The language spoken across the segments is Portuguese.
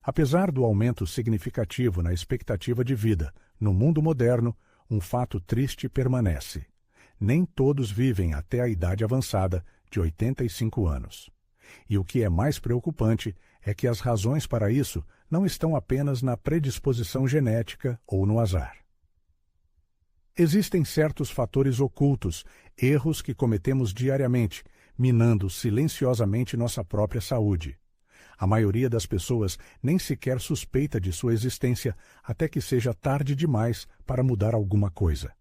Apesar do aumento significativo na expectativa de vida no mundo moderno, um fato triste permanece. Nem todos vivem até a idade avançada de 85 anos. E o que é mais preocupante é que as razões para isso não estão apenas na predisposição genética ou no azar. Existem certos fatores ocultos, erros que cometemos diariamente, minando silenciosamente nossa própria saúde. A maioria das pessoas nem sequer suspeita de sua existência até que seja tarde demais para mudar alguma coisa.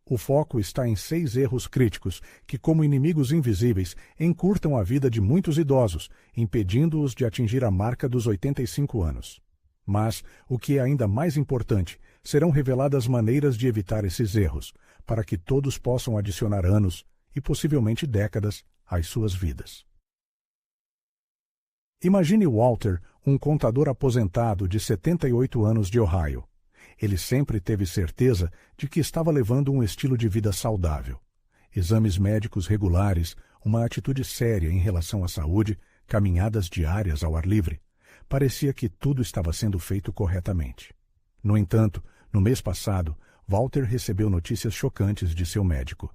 O foco está em 6 erros críticos que, como inimigos invisíveis, encurtam a vida de muitos idosos, impedindo-os de atingir a marca dos 85 anos. Mas, o que é ainda mais importante, serão reveladas maneiras de evitar esses erros, para que todos possam adicionar anos e possivelmente décadas às suas vidas. Imagine Walter, um contador aposentado de 78 anos de Ohio. Ele sempre teve certeza de que estava levando um estilo de vida saudável. Exames médicos regulares, uma atitude séria em relação à saúde, caminhadas diárias ao ar livre. Parecia que tudo estava sendo feito corretamente. No entanto, no mês passado, Walter recebeu notícias chocantes de seu médico.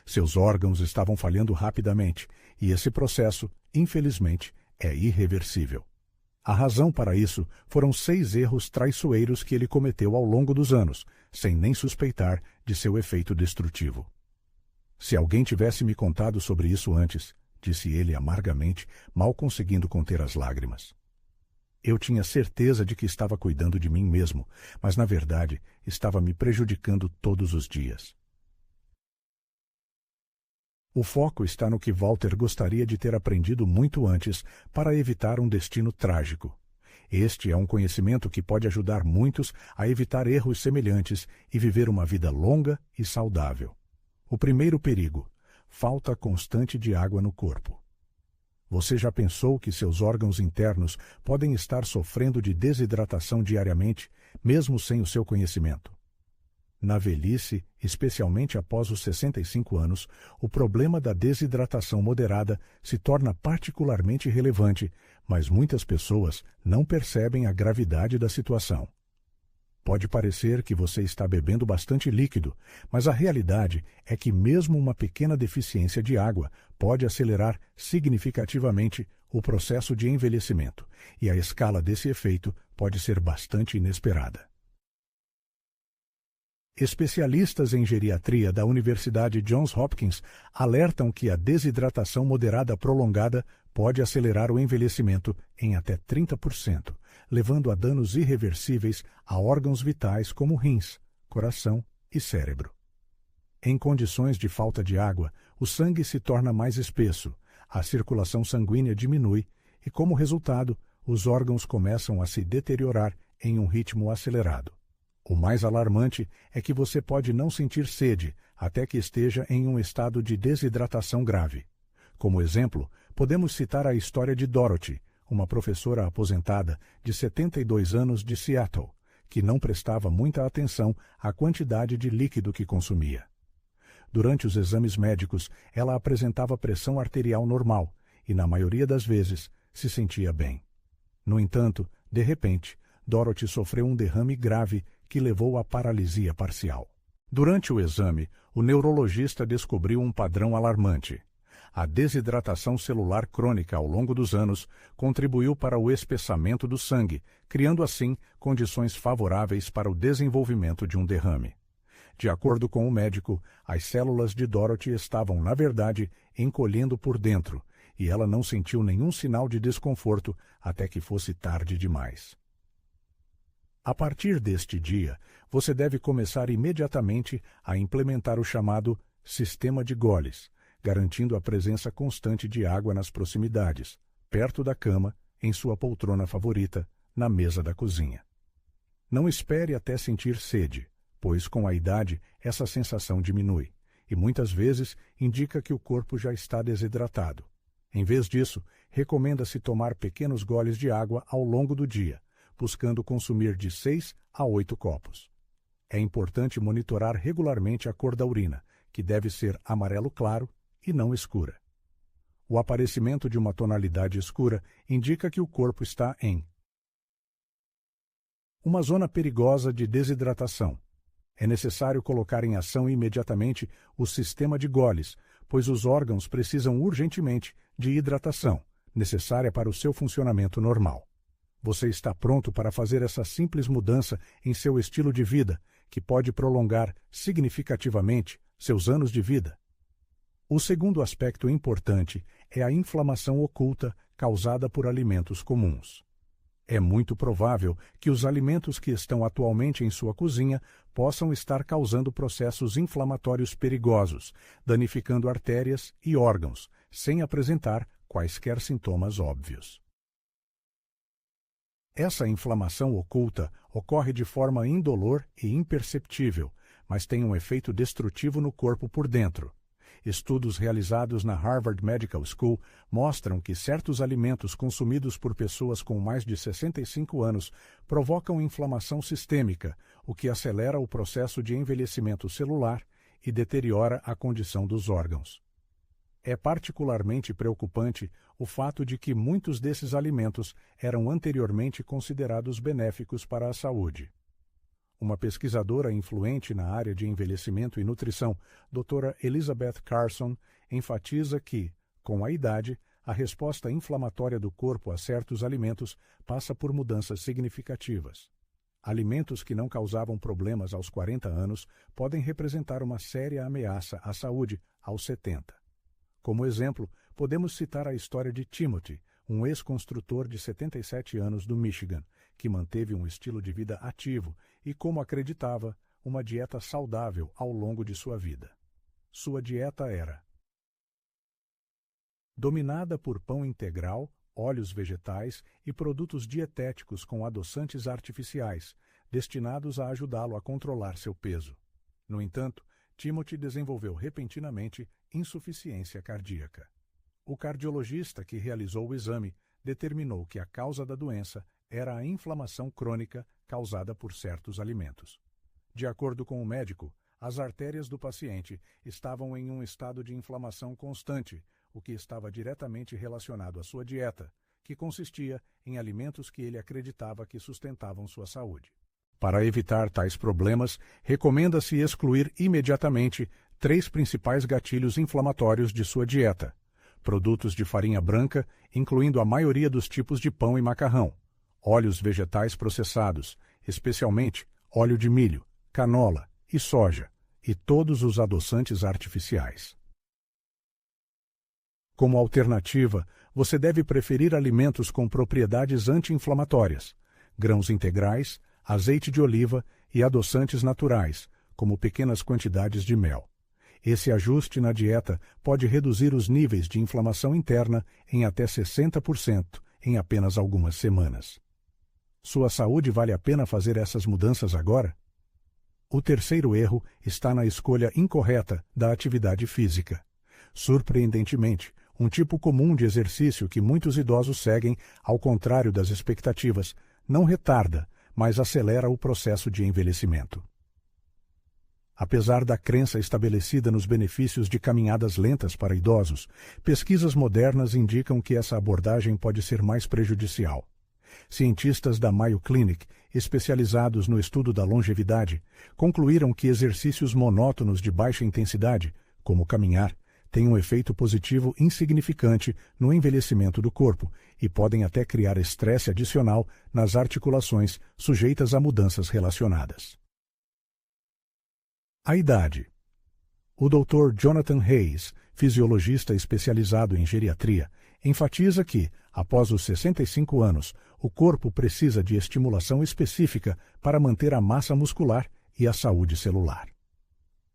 Seus órgãos estavam falhando rapidamente, e esse processo, infelizmente, é irreversível. A razão para isso foram 6 erros traiçoeiros que ele cometeu ao longo dos anos, sem nem suspeitar de seu efeito destrutivo. Se alguém tivesse me contado sobre isso antes, disse ele amargamente, mal conseguindo conter as lágrimas. Eu tinha certeza de que estava cuidando de mim mesmo, mas na verdade estava me prejudicando todos os dias. O foco está no que Walter gostaria de ter aprendido muito antes para evitar um destino trágico. Este é um conhecimento que pode ajudar muitos a evitar erros semelhantes e viver uma vida longa e saudável. O primeiro perigo: falta constante de água no corpo. Você já pensou que seus órgãos internos podem estar sofrendo de desidratação diariamente, mesmo sem o seu conhecimento? Na velhice, especialmente após os 65 anos, o problema da desidratação moderada se torna particularmente relevante, mas muitas pessoas não percebem a gravidade da situação. Pode parecer que você está bebendo bastante líquido, mas a realidade é que mesmo uma pequena deficiência de água pode acelerar significativamente o processo de envelhecimento, e a escala desse efeito pode ser bastante inesperada. Especialistas em geriatria da Universidade Johns Hopkins alertam que a desidratação moderada prolongada pode acelerar o envelhecimento em até 30%, levando a danos irreversíveis a órgãos vitais como rins, coração e cérebro. Em condições de falta de água, o sangue se torna mais espesso, a circulação sanguínea diminui e, como resultado, os órgãos começam a se deteriorar em um ritmo acelerado. O mais alarmante é que você pode não sentir sede até que esteja em um estado de desidratação grave. Como exemplo, podemos citar a história de Dorothy, uma professora aposentada de 72 anos de Seattle, que não prestava muita atenção à quantidade de líquido que consumia. Durante os exames médicos, ela apresentava pressão arterial normal e, na maioria das vezes, se sentia bem. No entanto, de repente, Dorothy sofreu um derrame grave que levou à paralisia parcial. Durante o exame, o neurologista descobriu um padrão alarmante. A desidratação celular crônica ao longo dos anos contribuiu para o espessamento do sangue, criando assim condições favoráveis para o desenvolvimento de um derrame. De acordo com o médico, as células de Dorothy estavam, na verdade, encolhendo por dentro, e ela não sentiu nenhum sinal de desconforto até que fosse tarde demais. A partir deste dia, você deve começar imediatamente a implementar o chamado sistema de goles, garantindo a presença constante de água nas proximidades, perto da cama, em sua poltrona favorita, na mesa da cozinha. Não espere até sentir sede, pois com a idade essa sensação diminui, e muitas vezes indica que o corpo já está desidratado. Em vez disso, recomenda-se tomar pequenos goles de água ao longo do dia, buscando consumir de 6 a 8 copos. É importante monitorar regularmente a cor da urina, que deve ser amarelo claro e não escura. O aparecimento de uma tonalidade escura indica que o corpo está em Uma zona perigosa de desidratação. É necessário colocar em ação imediatamente o sistema de goles, pois os órgãos precisam urgentemente de hidratação, necessária para o seu funcionamento normal. Você está pronto para fazer essa simples mudança em seu estilo de vida, que pode prolongar significativamente seus anos de vida? O segundo aspecto importante é a inflamação oculta causada por alimentos comuns. É muito provável que os alimentos que estão atualmente em sua cozinha possam estar causando processos inflamatórios perigosos, danificando artérias e órgãos, sem apresentar quaisquer sintomas óbvios. Essa inflamação oculta ocorre de forma indolor e imperceptível, mas tem um efeito destrutivo no corpo por dentro. Estudos realizados na Harvard Medical School mostram que certos alimentos consumidos por pessoas com mais de 65 anos provocam inflamação sistêmica, o que acelera o processo de envelhecimento celular e deteriora a condição dos órgãos. É particularmente preocupante o fato de que muitos desses alimentos eram anteriormente considerados benéficos para a saúde. Uma pesquisadora influente na área de envelhecimento e nutrição, Dra. Elizabeth Carson, enfatiza que, com a idade, a resposta inflamatória do corpo a certos alimentos passa por mudanças significativas. Alimentos que não causavam problemas aos 40 anos podem representar uma séria ameaça à saúde aos 70. Como exemplo, podemos citar a história de Timothy, um ex-construtor de 77 anos do Michigan, que manteve um estilo de vida ativo e, como acreditava, uma dieta saudável ao longo de sua vida. Sua dieta era dominada por pão integral, óleos vegetais e produtos dietéticos com adoçantes artificiais, destinados a ajudá-lo a controlar seu peso. No entanto, Timothy desenvolveu repentinamente insuficiência cardíaca. O cardiologista que realizou o exame determinou que a causa da doença era a inflamação crônica causada por certos alimentos. De acordo com o médico, as artérias do paciente estavam em um estado de inflamação constante, o que estava diretamente relacionado à sua dieta, que consistia em alimentos que ele acreditava que sustentavam sua saúde. Para evitar tais problemas, recomenda-se excluir imediatamente 3 principais gatilhos inflamatórios de sua dieta: produtos de farinha branca, incluindo a maioria dos tipos de pão e macarrão, óleos vegetais processados, especialmente óleo de milho, canola e soja, e todos os adoçantes artificiais. Como alternativa, você deve preferir alimentos com propriedades anti-inflamatórias, grãos integrais, azeite de oliva e adoçantes naturais, como pequenas quantidades de mel. Esse ajuste na dieta pode reduzir os níveis de inflamação interna em até 60% em apenas algumas semanas. Sua saúde vale a pena fazer essas mudanças agora? O terceiro erro está na escolha incorreta da atividade física. Surpreendentemente, um tipo comum de exercício que muitos idosos seguem, ao contrário das expectativas, não retarda, mas acelera o processo de envelhecimento. Apesar da crença estabelecida nos benefícios de caminhadas lentas para idosos, pesquisas modernas indicam que essa abordagem pode ser mais prejudicial. Cientistas da Mayo Clinic, especializados no estudo da longevidade, concluíram que exercícios monótonos de baixa intensidade, como caminhar, têm um efeito positivo insignificante no envelhecimento do corpo e podem até criar estresse adicional nas articulações sujeitas a mudanças relacionadas. A idade. O Dr. Jonathan Hayes, fisiologista especializado em geriatria, enfatiza que, após os 65 anos, o corpo precisa de estimulação específica para manter a massa muscular e a saúde celular.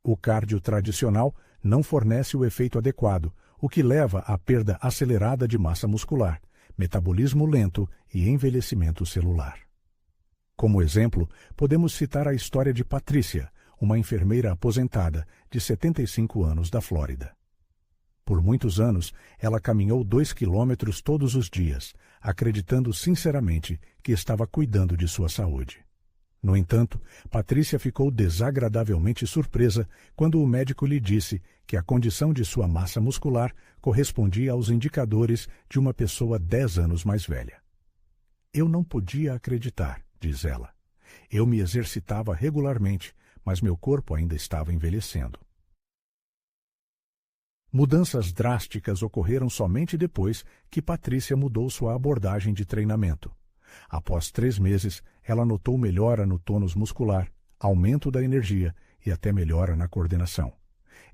O cardio tradicional não fornece o efeito adequado, o que leva à perda acelerada de massa muscular, metabolismo lento e envelhecimento celular. Como exemplo, podemos citar a história de Patrícia, uma enfermeira aposentada de 75 anos da Flórida. Por muitos anos, ela caminhou 2 quilômetros todos os dias, acreditando sinceramente que estava cuidando de sua saúde. No entanto, Patrícia ficou desagradavelmente surpresa quando o médico lhe disse que a condição de sua massa muscular correspondia aos indicadores de uma pessoa 10 anos mais velha. Eu não podia acreditar, diz ela. Eu me exercitava regularmente, mas meu corpo ainda estava envelhecendo. Mudanças drásticas ocorreram somente depois que Patrícia mudou sua abordagem de treinamento. Após 3 meses, ela notou melhora no tônus muscular, aumento da energia e até melhora na coordenação.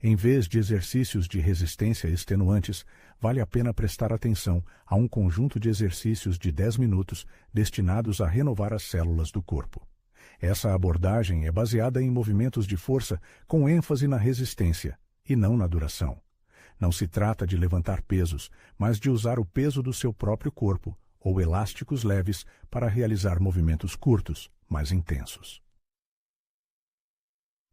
Em vez de exercícios de resistência extenuantes, vale a pena prestar atenção a um conjunto de exercícios de 10 minutos destinados a renovar as células do corpo. Essa abordagem é baseada em movimentos de força com ênfase na resistência e não na duração. Não se trata de levantar pesos, mas de usar o peso do seu próprio corpo ou elásticos leves para realizar movimentos curtos, mais intensos.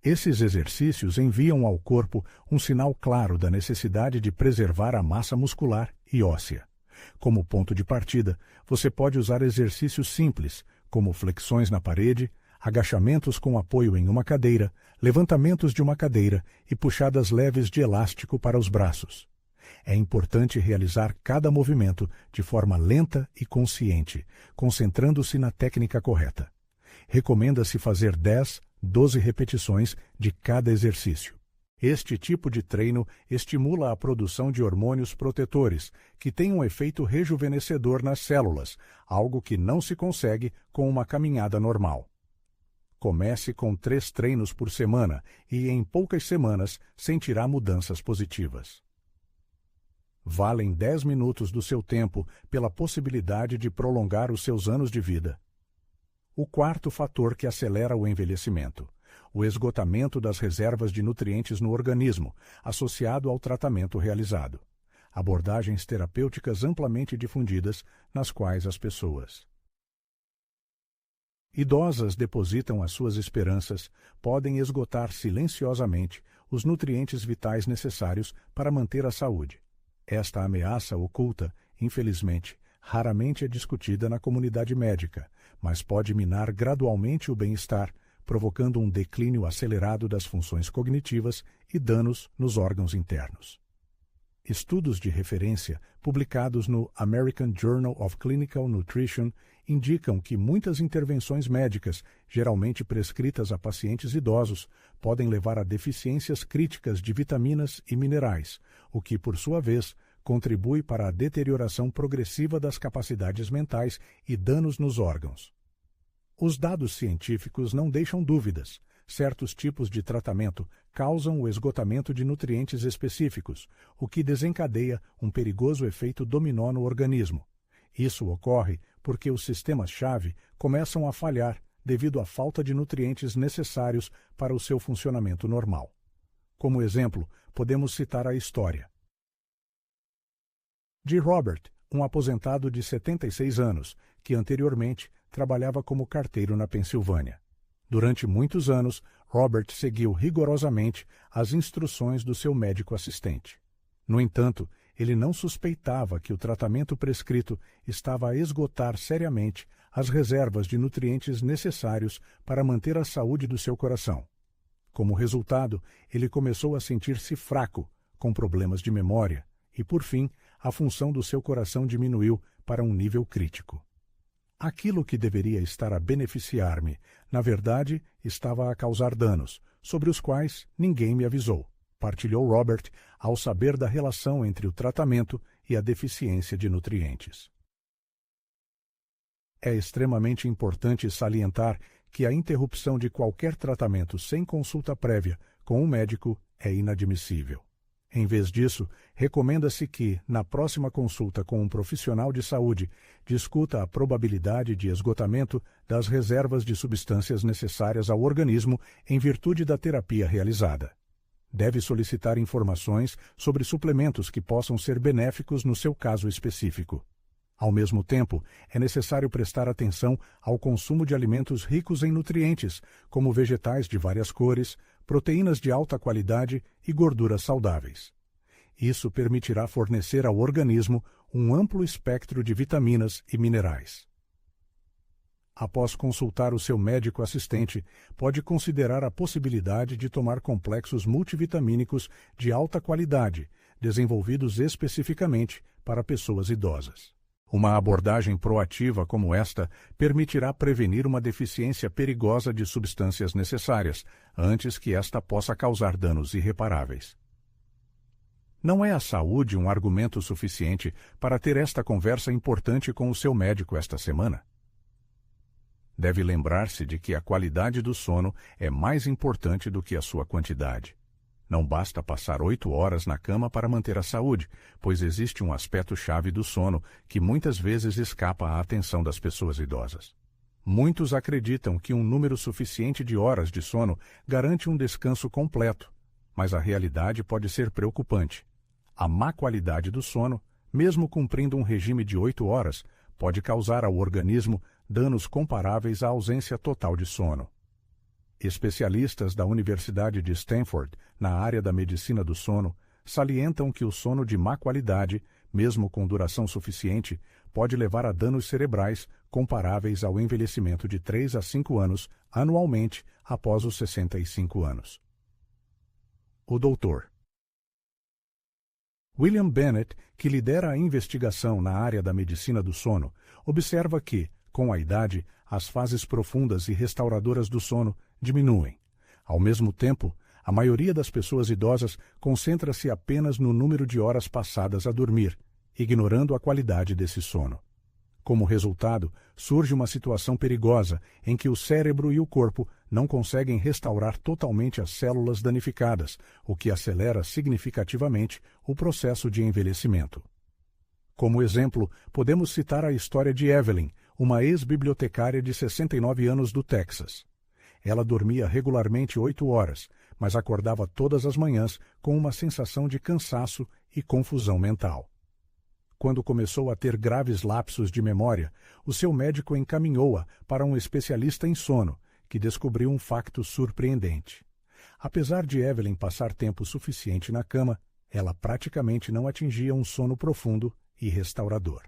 Esses exercícios enviam ao corpo um sinal claro da necessidade de preservar a massa muscular e óssea. Como ponto de partida, você pode usar exercícios simples, como flexões na parede, agachamentos com apoio em uma cadeira, levantamentos de uma cadeira e puxadas leves de elástico para os braços. É importante realizar cada movimento de forma lenta e consciente, concentrando-se na técnica correta. Recomenda-se fazer 10, 12 repetições de cada exercício. Este tipo de treino estimula a produção de hormônios protetores, que têm um efeito rejuvenescedor nas células, algo que não se consegue com uma caminhada normal. Comece com 3 treinos por semana e, em poucas semanas, sentirá mudanças positivas. Valem 10 minutos do seu tempo pela possibilidade de prolongar os seus anos de vida. O quarto fator que acelera o envelhecimento: o esgotamento das reservas de nutrientes no organismo, associado ao tratamento realizado. Abordagens terapêuticas amplamente difundidas, nas quais as pessoas idosas depositam as suas esperanças, podem esgotar silenciosamente os nutrientes vitais necessários para manter a saúde. Esta ameaça oculta, infelizmente, raramente é discutida na comunidade médica, mas pode minar gradualmente o bem-estar, provocando um declínio acelerado das funções cognitivas e danos nos órgãos internos. Estudos de referência, publicados no American Journal of Clinical Nutrition, indicam que muitas intervenções médicas, geralmente prescritas a pacientes idosos, podem levar a deficiências críticas de vitaminas e minerais, o que, por sua vez, contribui para a deterioração progressiva das capacidades mentais e danos nos órgãos. Os dados científicos não deixam dúvidas. Certos tipos de tratamento causam o esgotamento de nutrientes específicos, o que desencadeia um perigoso efeito dominó no organismo. Isso ocorre porque os sistemas-chave começam a falhar devido à falta de nutrientes necessários para o seu funcionamento normal. Como exemplo, podemos citar a história de Robert, um aposentado de 76 anos, que anteriormente trabalhava como carteiro na Pensilvânia. Durante muitos anos, Robert seguiu rigorosamente as instruções do seu médico assistente. No entanto, ele não suspeitava que o tratamento prescrito estava a esgotar seriamente as reservas de nutrientes necessários para manter a saúde do seu coração. Como resultado, ele começou a sentir-se fraco, com problemas de memória, e, por fim, a função do seu coração diminuiu para um nível crítico. Aquilo que deveria estar a beneficiar-me, na verdade, estava a causar danos, sobre os quais ninguém me avisou, partilhou Robert ao saber da relação entre o tratamento e a deficiência de nutrientes. É extremamente importante salientar que a interrupção de qualquer tratamento sem consulta prévia com um médico é inadmissível. Em vez disso, recomenda-se que, na próxima consulta com um profissional de saúde, discuta a probabilidade de esgotamento das reservas de substâncias necessárias ao organismo em virtude da terapia realizada. Deve solicitar informações sobre suplementos que possam ser benéficos no seu caso específico. Ao mesmo tempo, é necessário prestar atenção ao consumo de alimentos ricos em nutrientes, como vegetais de várias cores, proteínas de alta qualidade e gorduras saudáveis. Isso permitirá fornecer ao organismo um amplo espectro de vitaminas e minerais. Após consultar o seu médico assistente, pode considerar a possibilidade de tomar complexos multivitamínicos de alta qualidade, desenvolvidos especificamente para pessoas idosas. Uma abordagem proativa como esta permitirá prevenir uma deficiência perigosa de substâncias necessárias, antes que esta possa causar danos irreparáveis. Não é a saúde um argumento suficiente para ter esta conversa importante com o seu médico esta semana? Deve lembrar-se de que a qualidade do sono é mais importante do que a sua quantidade. Não basta passar 8 horas na cama para manter a saúde, pois existe um aspecto-chave do sono que muitas vezes escapa à atenção das pessoas idosas. Muitos acreditam que um número suficiente de horas de sono garante um descanso completo, mas a realidade pode ser preocupante. A má qualidade do sono, mesmo cumprindo um regime de 8 horas, pode causar ao organismo danos comparáveis à ausência total de sono. Especialistas da Universidade de Stanford, na área da medicina do sono, salientam que o sono de má qualidade, mesmo com duração suficiente, pode levar a danos cerebrais comparáveis ao envelhecimento de 3 a 5 anos anualmente após os 65 anos. O Dr. William Bennett, que lidera a investigação na área da medicina do sono, observa que, com a idade, as fases profundas e restauradoras do sono diminuem. Ao mesmo tempo, a maioria das pessoas idosas concentra-se apenas no número de horas passadas a dormir, ignorando a qualidade desse sono. Como resultado, surge uma situação perigosa em que o cérebro e o corpo não conseguem restaurar totalmente as células danificadas, o que acelera significativamente o processo de envelhecimento. Como exemplo, podemos citar a história de Evelyn, uma ex-bibliotecária de 69 anos do Texas. Ela dormia regularmente 8 horas, mas acordava todas as manhãs com uma sensação de cansaço e confusão mental. Quando começou a ter graves lapsos de memória, o seu médico encaminhou-a para um especialista em sono, que descobriu um facto surpreendente. Apesar de Evelyn passar tempo suficiente na cama, ela praticamente não atingia um sono profundo e restaurador.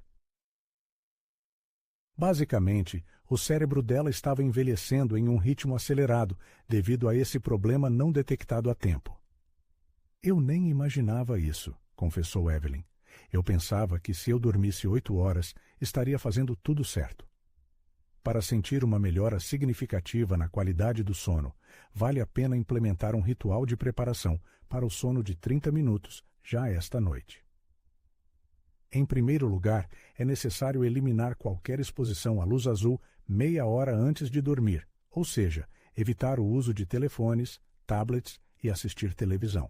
Basicamente, o cérebro dela estava envelhecendo em um ritmo acelerado devido a esse problema não detectado a tempo. Eu nem imaginava isso, confessou Evelyn. Eu pensava que se eu dormisse 8 horas, estaria fazendo tudo certo. Para sentir uma melhora significativa na qualidade do sono, vale a pena implementar um ritual de preparação para o sono de 30 minutos já esta noite. Em primeiro lugar, é necessário eliminar qualquer exposição à luz azul meia hora antes de dormir, ou seja, evitar o uso de telefones, tablets e assistir televisão.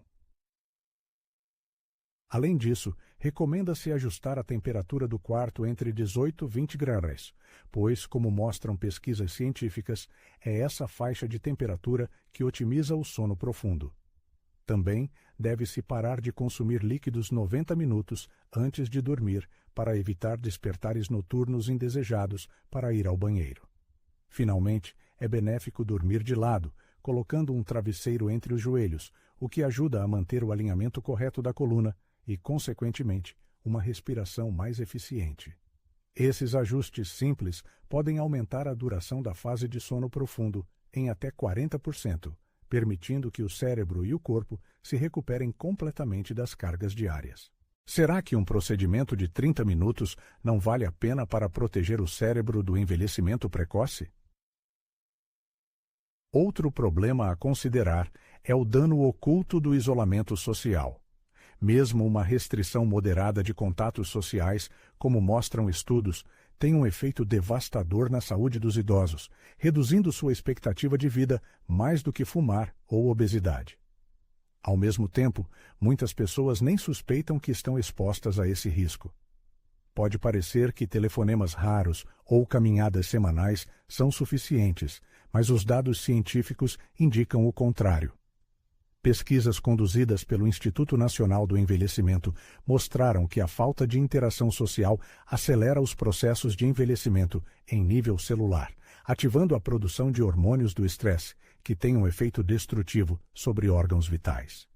Além disso, recomenda-se ajustar a temperatura do quarto entre 18 e 20 graus, pois, como mostram pesquisas científicas, é essa faixa de temperatura que otimiza o sono profundo. Também deve-se parar de consumir líquidos 90 minutos antes de dormir para evitar despertares noturnos indesejados para ir ao banheiro. Finalmente, é benéfico dormir de lado, colocando um travesseiro entre os joelhos, o que ajuda a manter o alinhamento correto da coluna e, consequentemente, uma respiração mais eficiente. Esses ajustes simples podem aumentar a duração da fase de sono profundo em até 40%, permitindo que o cérebro e o corpo se recuperem completamente das cargas diárias. Será que um procedimento de 30 minutos não vale a pena para proteger o cérebro do envelhecimento precoce? Outro problema a considerar é o dano oculto do isolamento social. Mesmo uma restrição moderada de contatos sociais, como mostram estudos, tem um efeito devastador na saúde dos idosos, reduzindo sua expectativa de vida mais do que fumar ou obesidade. Ao mesmo tempo, muitas pessoas nem suspeitam que estão expostas a esse risco. Pode parecer que telefonemas raros ou caminhadas semanais são suficientes, mas os dados científicos indicam o contrário. Pesquisas conduzidas pelo Instituto Nacional do Envelhecimento mostraram que a falta de interação social acelera os processos de envelhecimento em nível celular, ativando a produção de hormônios do estresse, que têm um efeito destrutivo sobre órgãos vitais.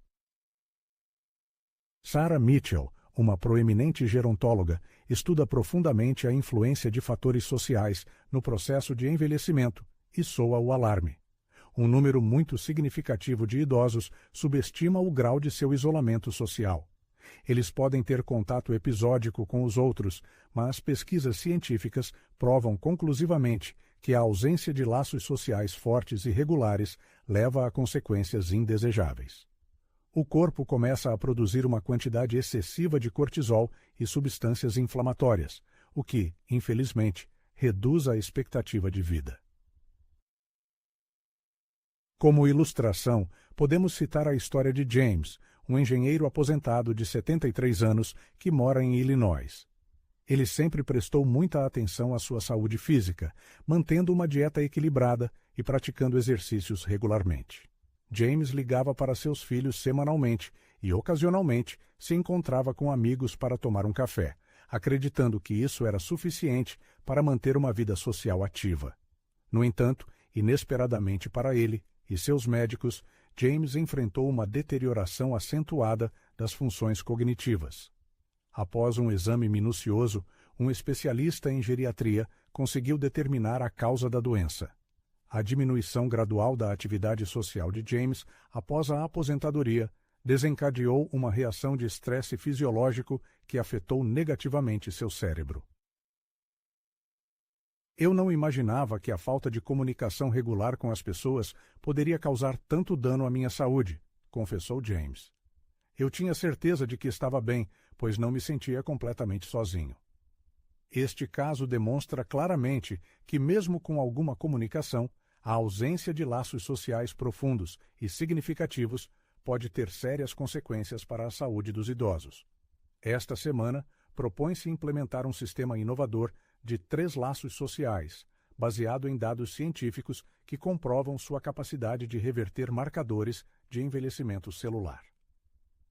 Sarah Mitchell, uma proeminente gerontóloga, estuda profundamente a influência de fatores sociais no processo de envelhecimento e soa o alarme. Um número muito significativo de idosos subestima o grau de seu isolamento social. Eles podem ter contato episódico com os outros, mas pesquisas científicas provam conclusivamente que a ausência de laços sociais fortes e regulares leva a consequências indesejáveis. O corpo começa a produzir uma quantidade excessiva de cortisol e substâncias inflamatórias, o que, infelizmente, reduz a expectativa de vida. Como ilustração, podemos citar a história de James, um engenheiro aposentado de 73 anos que mora em Illinois. Ele sempre prestou muita atenção à sua saúde física, mantendo uma dieta equilibrada e praticando exercícios regularmente. James ligava para seus filhos semanalmente e, ocasionalmente, se encontrava com amigos para tomar um café, acreditando que isso era suficiente para manter uma vida social ativa. No entanto, inesperadamente para ele e seus médicos, James enfrentou uma deterioração acentuada das funções cognitivas. Após um exame minucioso, um especialista em geriatria conseguiu determinar a causa da doença. A diminuição gradual da atividade social de James após a aposentadoria desencadeou uma reação de estresse fisiológico que afetou negativamente seu cérebro. Eu não imaginava que a falta de comunicação regular com as pessoas poderia causar tanto dano à minha saúde, confessou James. Eu tinha certeza de que estava bem, pois não me sentia completamente sozinho. Este caso demonstra claramente que, mesmo com alguma comunicação, a ausência de laços sociais profundos e significativos pode ter sérias consequências para a saúde dos idosos. Esta semana, propõe-se implementar um sistema inovador de 3 laços sociais, baseado em dados científicos que comprovam sua capacidade de reverter marcadores de envelhecimento celular.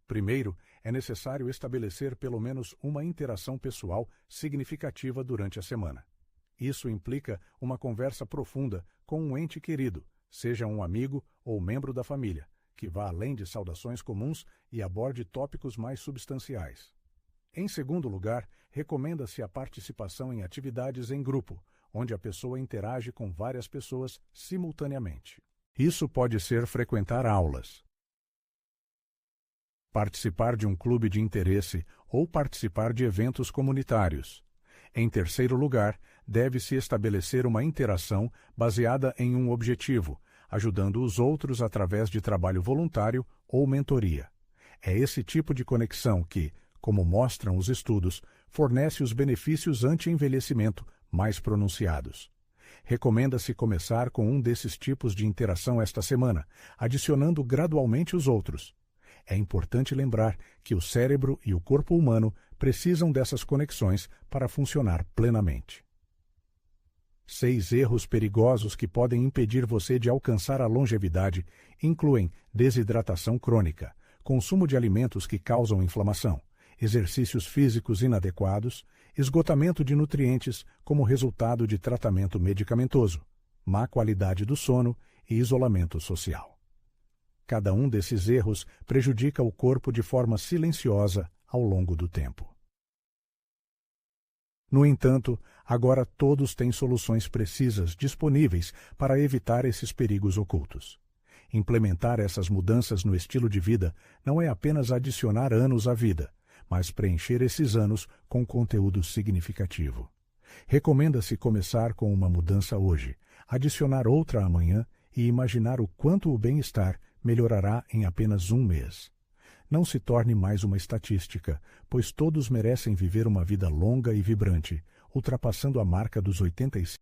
Primeiro, é necessário estabelecer pelo menos uma interação pessoal significativa durante a semana. Isso implica uma conversa profunda com um ente querido, seja um amigo ou membro da família, que vá além de saudações comuns e aborde tópicos mais substanciais. Em segundo lugar, recomenda-se a participação em atividades em grupo, onde a pessoa interage com várias pessoas simultaneamente. Isso pode ser frequentar aulas, participar de um clube de interesse ou participar de eventos comunitários. Em terceiro lugar, deve-se estabelecer uma interação baseada em um objetivo, ajudando os outros através de trabalho voluntário ou mentoria. É esse tipo de conexão que, como mostram os estudos, fornece os benefícios anti-envelhecimento mais pronunciados. Recomenda-se começar com um desses tipos de interação esta semana, adicionando gradualmente os outros. É importante lembrar que o cérebro e o corpo humano precisam dessas conexões para funcionar plenamente. 6 erros perigosos que podem impedir você de alcançar a longevidade incluem desidratação crônica, consumo de alimentos que causam inflamação, exercícios físicos inadequados, esgotamento de nutrientes como resultado de tratamento medicamentoso, má qualidade do sono e isolamento social. Cada um desses erros prejudica o corpo de forma silenciosa ao longo do tempo. No entanto, agora todos têm soluções precisas disponíveis para evitar esses perigos ocultos. Implementar essas mudanças no estilo de vida não é apenas adicionar anos à vida, mas preencher esses anos com conteúdo significativo. Recomenda-se começar com uma mudança hoje, adicionar outra amanhã e imaginar o quanto o bem-estar melhorará em apenas um mês. Não se torne mais uma estatística, pois todos merecem viver uma vida longa e vibrante, ultrapassando a marca dos 85